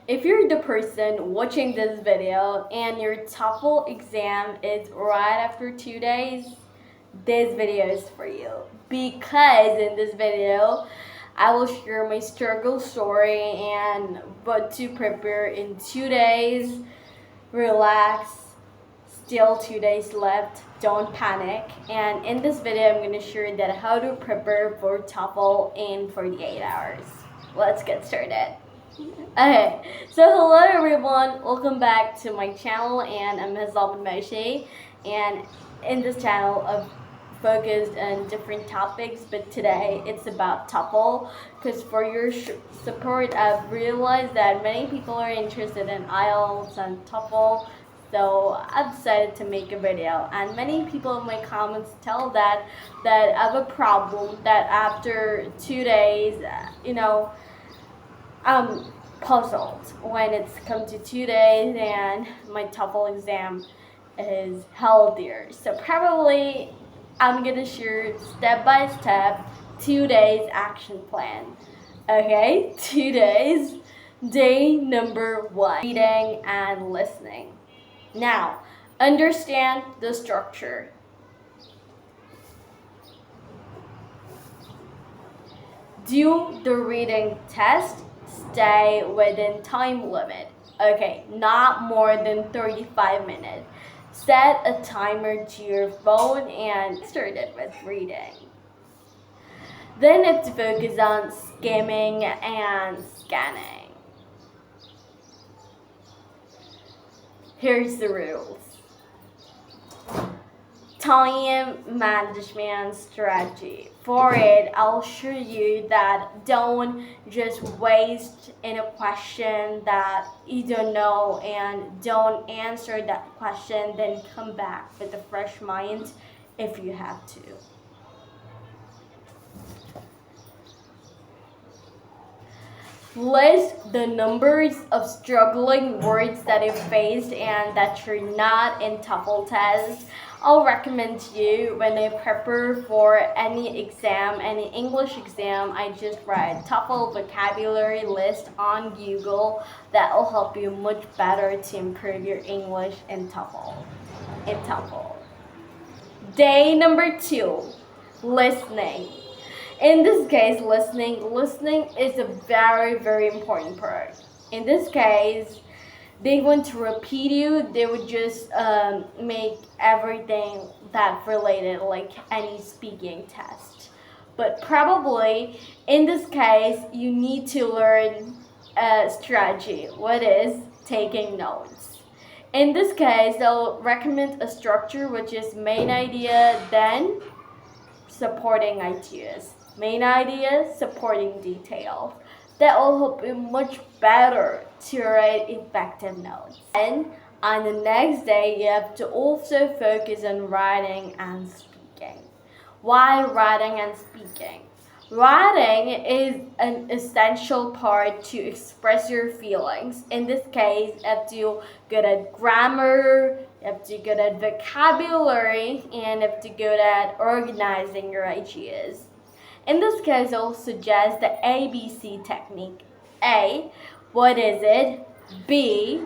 If you're the person watching this video and your TOEFL exam is right after 2 days, this video is for you. Because in this video, I will share my struggle story and what to prepare in 2 days. Relax, still 2 days left, don't panic. And in this video, I'm going to share that how to prepare for TOEFL in 48 hours. Let's get started. Okay, so hello everyone, welcome back to my channel, and I'm Hazal Moshi, and in this channel I've focused on different topics, but today it's about TOEFL, because for your support I've realized that many people are interested in IELTS and TOEFL, so I've decided to make a video. And many people in my comments tell that I have a problem, that after 2 days, I'm puzzled when it's come to 2 days and my TOEFL exam is held there. So probably I'm gonna share step by step 2 days action plan. Okay, 2 days. Day number 1, reading and listening. Now, understand the structure. Do the reading test. Stay within time limit. Okay, not more than 35 minutes. Set a timer to your phone and start it with reading. Then you have to focus on skimming and scanning. Here's the rules. Time management strategy. For it, I'll show you that don't just waste in a question that you don't know and don't answer that question, then come back with a fresh mind if you have to. List the numbers of struggling words that you faced and that you're not in TOEFL tests. I'll recommend you when I prepare for any exam, any English exam, I just write TOEFL vocabulary list on Google. That will help you much better to improve your English in TOEFL. Day number 2, listening. In this case, listening is a very, very important part. In this case, they want to repeat you, they would just make everything that related like any speaking test. But probably in this case, you need to learn a strategy, what is taking notes. In this case, they'll recommend a structure which is main idea, then supporting ideas. Main idea, supporting details. That will help you much better to write effective notes. And on the next day, you have to also focus on writing and speaking. Why writing and speaking? Writing is an essential part to express your feelings. In this case, you have to be good at grammar, you have to be good at vocabulary, and you have to be good at organizing your ideas. In this case, I'll suggest the ABC technique. A, what is it? B,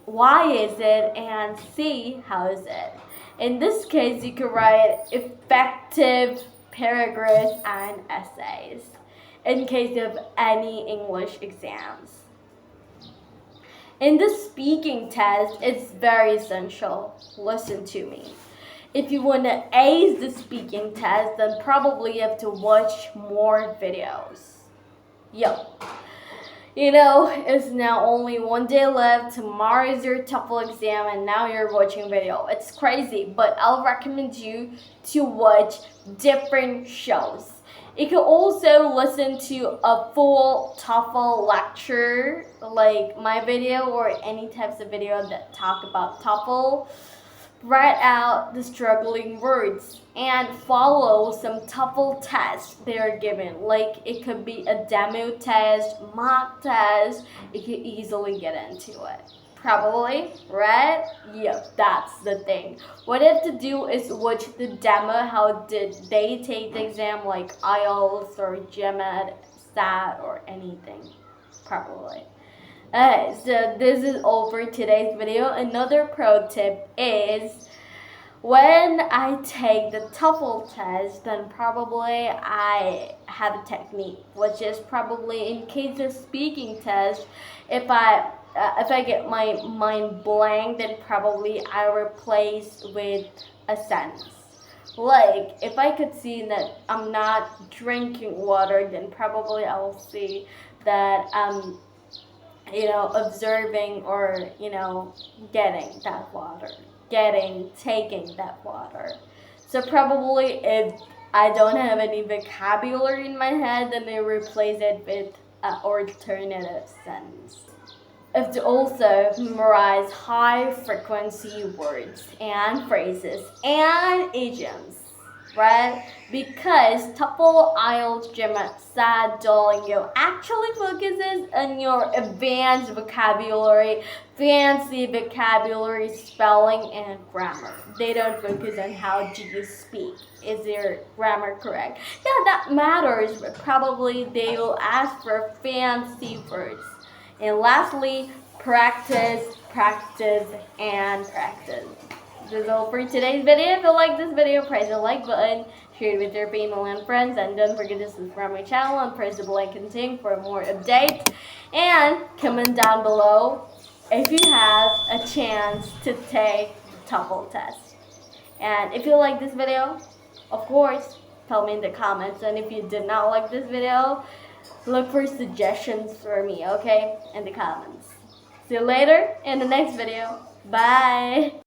why is it? And C, how is it? In this case, you can write effective paragraphs and essays in case of any English exams. In the speaking test, it's very essential. Listen to me. If you want to ace the speaking test, then probably you have to watch more videos. It's now only 1 day left. Tomorrow is your TOEFL exam and now you're watching video. It's crazy, but I'll recommend you to watch different shows. You can also listen to a full TOEFL lecture, like my video or any types of video that talk about TOEFL. Write out the struggling words and follow some TOEFL tests they are given. Like it could be a demo test, mock test. You can easily get into it. Probably, right? Yep, that's the thing. What you have to do is watch the demo. How did they take the exam, like IELTS or GMAT, SAT, or anything. Probably. Alright, so this is all for today's video. Another pro tip is when I take the TOEFL test, then probably I have a technique, which is probably in case of speaking test, if I get my mind blank, then probably I replace with a sentence. Like if I could see that I'm not drinking water, then probably I'll see that observing or getting that water, taking that water. So probably if I don't have any vocabulary in my head, then I replace it with an alternative sentence. If to also memorize high frequency words and phrases and idioms, right? Because TOEFL, IELTS, GMAT, SAT, Duolingo actually focuses on your advanced vocabulary, fancy vocabulary, spelling, and grammar. They don't focus on how do you speak. Is your grammar correct? Yeah, that matters, but probably they will ask for fancy words. And lastly, practice, practice, and practice. This is all for today's video. If you like this video, press the like button, share it with your family and friends, and don't forget to subscribe to my channel and press the bell icon for more updates. And comment down below if you have a chance to take the TOEFL test. And if you like this video, of course, tell me in the comments. And if you did not like this video, look for suggestions for me, okay, in the comments. See you later in the next video. Bye!